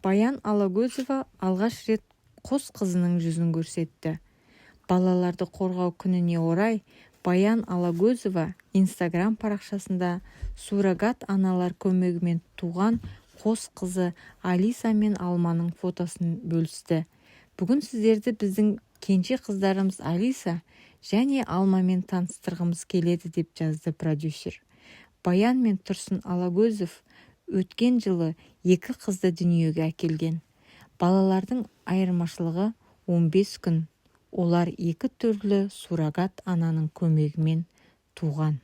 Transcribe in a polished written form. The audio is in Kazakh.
Баян Алагөзова алғаш рет қос қызының жүзін көрсетті. Балаларды қорғау күніне орай Баян Алагөзова Instagram парақшасында суррогат аналар көмегімен туған қос қызы Алиса мен Алманың фотосын бөлісті. Бүгін сіздерді біздің кенже қыздарымыз Алиса және Алмамен таныстырғымыз келеді деп жазды продюсер. Баян мен Тұрсын Алагөзов өткен жылы 2 қызды дүниеге әкелген. Балалардың айырмашылығы 15 күн. Олар 2 түрлі суррогат ананың көмегімен туған.